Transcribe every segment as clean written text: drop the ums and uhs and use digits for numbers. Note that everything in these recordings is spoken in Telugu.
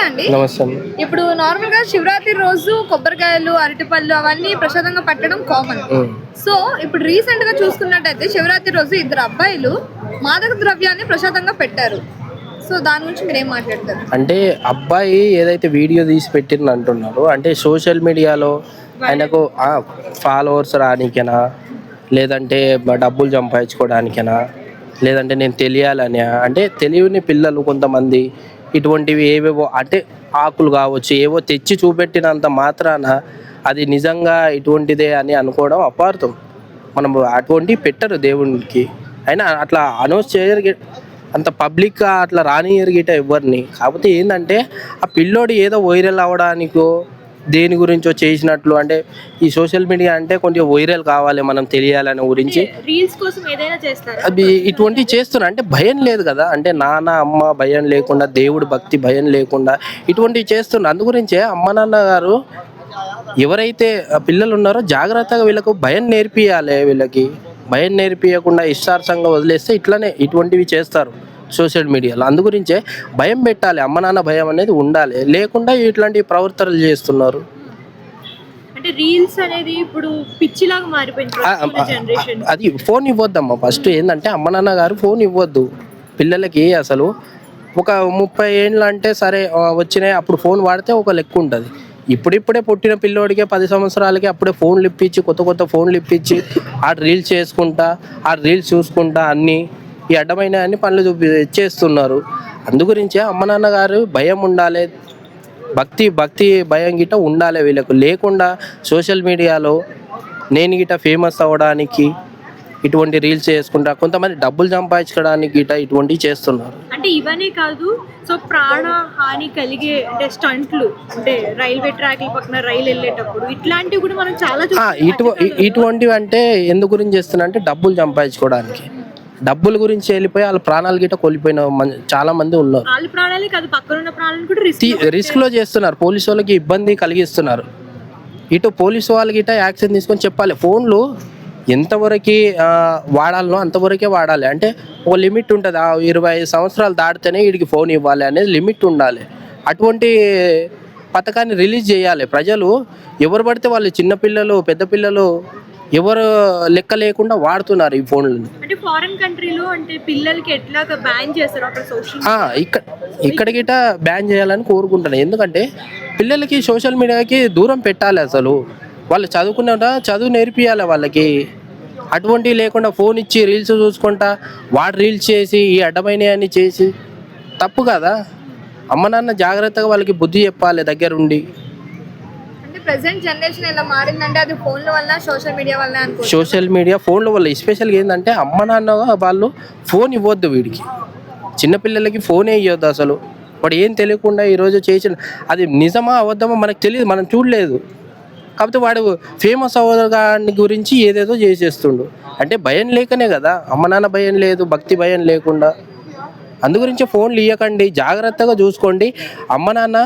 అండి. నమస్తే అండి. ఇప్పుడు నార్మల్ గా శివరాత్రి రోజు కొబ్బరికాయలు, అరటిపళ్ళు అవన్నీ ప్రసాదంగా పెట్టడం కామన్. సో ఇప్పుడు రీసెంట్ గా చూసుకున్నట్టయితే శివరాత్రి రోజు ఇద్దరు అబ్బాయిలు మాదక ద్రవ్యాన్ని ప్రసాదంగా పెట్టారు. సో దాని గురించి మీరు ఏం మాట్లాడతారు? అంటే అబ్బాయి ఏదైతే వీడియో తీసి పెట్టింది అంటున్నారో, అంటే సోషల్ మీడియాలో ఆయనకు ఫాలోవర్స్ రానికేనా, లేదంటే డబ్బులు సంపాదించుకోవడానికేనా, లేదంటే నేను తెలియాలని, అంటే తెలియని పిల్లలు కొంతమంది ఇటువంటివి ఏవేవో అంటే ఆకులు కావచ్చు ఏవో తెచ్చి చూపెట్టినంత మాత్రాన అది నిజంగా ఇటువంటిదే అని అనుకోవడం అపార్థం. మనం అటువంటివి పెట్టరు దేవునికి. అయినా అట్లా అనౌన్స్ చేయరు, అంత పబ్లిక్గా అట్లా రానియరు గిట ఎవరిని. కాకపోతే ఏంటంటే ఆ పిల్లోడు ఏదో వైరల్ అవ్వడానికో దేని గురించో చేసినట్లు, అంటే ఈ సోషల్ మీడియా అంటే కొంచెం వైరల్ కావాలి, మనం తెలియాలని గురించి రీల్స్ కోసం ఏదైనా చేస్తారు. అది ఇటువంటివి చేస్తున్నారు. అంటే భయం లేదు కదా, అంటే నాన్న అమ్మ భయం లేకుండా, దేవుడు భక్తి భయం లేకుండా ఇటువంటివి చేస్తున్నారు. అందు గురించే అమ్మ నాన్న గారు ఎవరైతే పిల్లలు ఉన్నారో జాగ్రత్తగా వీళ్ళకు భయం నేర్పియాలి. వీళ్ళకి భయం నేర్పియకుండా ఇష్టార్థంగా వదిలేస్తే ఇట్లనే ఇటువంటివి చేస్తారు సోషల్ మీడియాలో. అందు గురించే భయం పెట్టాలి, అమ్మ నాన్న భయం అనేది ఉండాలి, లేకుండా ఇట్లాంటి ప్రవర్తనలు చేస్తున్నారు. అంటే రీల్స్ అనేది ఇప్పుడు పిచ్చిలాగా మారిపోయింది జనరేషన్. అది ఫోన్ ఇవ్వద్దమ్మా. ఫస్ట్ ఏంటంటే అమ్మ నాన్న గారు ఫోన్ ఇవ్వద్దు పిల్లలకి. అసలు ఒక 30 ఏళ్ళు అంటే సరే వచ్చినాయి, అప్పుడు ఫోన్ వాడితే ఒక లెక్క ఉంటుంది. ఇప్పుడిప్పుడే పుట్టిన పిల్లోడికే 10 సంవత్సరాలకి అప్పుడే ఫోన్లు ఇప్పించి, కొత్త కొత్త ఫోన్లు ఇప్పించి ఆ రీల్స్ చేసుకుంటా, ఆ రీల్స్ చూసుకుంటా అన్నీ ఈ అడ్డమైన అన్ని పనులు చేస్తున్నారు. అందు గురించే అమ్మ నాన్న గారు భయం ఉండాలి, భక్తి భయం గిట్ట ఉండాలి వీళ్ళకు. లేకుండా సోషల్ మీడియాలో నేను గిట్ట ఫేమస్ అవ్వడానికి ఇటువంటి రీల్స్ చేసుకుంటా, కొంతమంది డబ్బులు సంపాదించడానికి గిట్ట ఇటువంటివి చేస్తున్నారు. అంటే ఇవన్నీ కాదు, సో ప్రాణ హాని కలిగే అంటే స్టంట్లు, అంటే రైల్వే ట్రాక్ల పక్కన రైలు వెళ్ళేటప్పుడు ఇట్లాంటివి కూడా మనం చాలా ఇటువంటివి అంటే ఎందు గురించి చేస్తున్నా అంటే డబ్బులు సంపాదించుకోవడానికి. డబ్బుల గురించి వెళ్ళిపోయి వాళ్ళ ప్రాణాలు గిట్ట కోల్పోయిన చాలా మంది ఉన్నారు. వాళ్ళ ప్రాణాలే కాదు, పక్కన ఉన్న ప్రాణాలను కూడా రిస్క్ లో చేస్తున్నారు. పోలీసు వాళ్ళకి ఇబ్బంది కలిగిస్తున్నారు. ఇటు పోలీసు వాళ్ళకి గిట్ట యాక్షన్ తీసుకొని చెప్పాలి, ఫోన్లు ఎంతవరకు వాడాలనో అంతవరకే వాడాలి. అంటే ఒక లిమిట్ ఉంటుంది, 25 సంవత్సరాలు దాటితేనే వీడికి ఫోన్ ఇవ్వాలి అనేది లిమిట్ ఉండాలి. అటువంటి పథకాన్ని రిలీజ్ చేయాలి. ప్రజలు ఎవరు పడితే వాళ్ళు, చిన్నపిల్లలు పెద్ద పిల్లలు ఎవరు లెక్క లేకుండా వాడుతున్నారు ఈ ఫోన్లను. అంటే ఫారెన్ కంట్రీలో అంటే పిల్లలకి ఎట్లా బ్యాన్ చేస్తారు అక్కడ సోషల్ ఇక్కడ గిట్ట బ్యాన్ చేయాలని కోరుకుంటున్నాను. ఎందుకంటే పిల్లలకి సోషల్ మీడియాకి దూరం పెట్టాలి. అసలు వాళ్ళు చదువు నేర్పియాలి వాళ్ళకి. అటువంటివి లేకుండా ఫోన్ ఇచ్చి రీల్స్ చూసుకుంటా వాడు రీల్స్ చేసి ఈ అడ్డమైనవన్నీ చేసి తప్పు కదా. అమ్మ నాన్న జాగ్రత్తగా వాళ్ళకి బుద్ధి చెప్పాలి దగ్గరుండి. ప్రెజెంట్ జనరేషన్ ఎలా మారిందంటే అది ఫోన్ల వల్ల, సోషల్ మీడియా వల్ల అనుకో. సోషల్ మీడియా ఫోన్ల వల్ల ఎస్పెషల్గా ఏంటంటే అమ్మ నాన్న వాళ్ళు ఫోన్ ఇవ్వద్దు వీడికి. చిన్నపిల్లలకి ఫోనే ఇవ్వద్దు అసలు. వాడు ఏం తెలియకుండా ఈరోజు చేసిన అది నిజమా అబద్ధమా మనకు తెలియదు, మనం చూడలేదు. కాకపోతే వాడు ఫేమస్ అవ్వడాన్ని గురించి ఏదేదో చేసేస్తుండు. అంటే భయం లేకనే కదా, అమ్మ నాన్న భయం లేదు, భక్తి భయం లేకుండా. అందు గురించి ఫోన్లు ఇవ్వకండి, జాగ్రత్తగా చూసుకోండి. అమ్మ నాన్న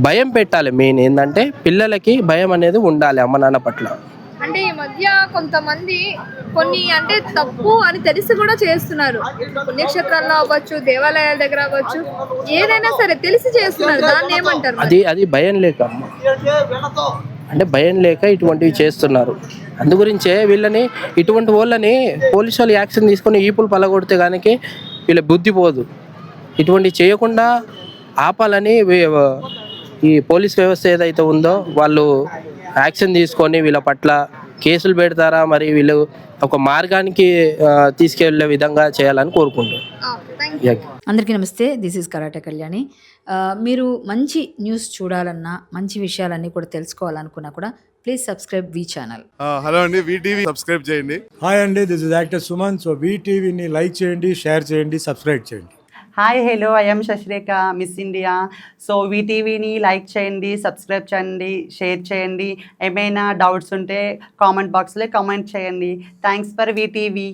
భయం పెట్టాలి. మెయిన్ ఏంటంటే పిల్లలకి భయం అనేది ఉండాలి అమ్మ నాన్న పట్ల. అంటే ఈ మధ్య కొంతమంది కొన్ని అంటే తప్పు అని తెలిసి కూడా చేస్తున్నారు. పుణ్యక్షేత్రాల్లో అవ్వచ్చు, దేవాలయాల దగ్గర అవ్వచ్చు, ఏదైనా సరే తెలిసి చేస్తున్నారు. దాన్ని ఏమంటారు? అది భయం లేక అమ్మ, అంటే భయం లేక ఇటువంటివి చేస్తున్నారు. అందు గురించే వీళ్ళని, ఇటువంటి వాళ్ళని పోలీసు వాళ్ళు యాక్షన్ తీసుకొని ఈపులు పలగొడితే కానీ వీళ్ళ బుద్ధి పోదు. ఇటువంటి చేయకుండా ఆపాలని ఈ పోలీస్ వ్యవస్థ ఏదైతే ఉందో వాళ్ళు యాక్షన్ తీసుకొని వీళ్ళ పట్ల కేసులు పెడతారా, మరి వీళ్ళు ఒక మార్గానికి తీసుకెళ్లే విధంగా చేయాలని కోరుకుంటున్నాను. అందరికీ నమస్తే, దిస్ ఈజ్ కరాటే కళ్యాణి. మీరు మంచి న్యూస్ చూడాలన్నా, మంచి విషయాలన్నీ కూడా తెలుసుకోవాలనుకున్నా కూడా ప్లీజ్ సబ్స్క్రైబ్ వి ఛానల్. హలో అండి, వీటీవీ సబ్స్క్రైబ్ చేయండి. హాయ్ అండి, this is actor Suman. So వీటీవీని లైక్ చేయండి, షేర్ చేయండి, సబ్స్క్రైబ్ చేయండి. Hi hello, I'm Sasirekha, Miss India. So వీటీవీని లైక్ చేయండి, సబ్స్క్రైబ్ చేయండి, షేర్ చేయండి. ఏమైనా డౌట్స్ ఉంటే కామెంట్ బాక్స్లో కామెంట్ చేయండి. Thanks for VTV.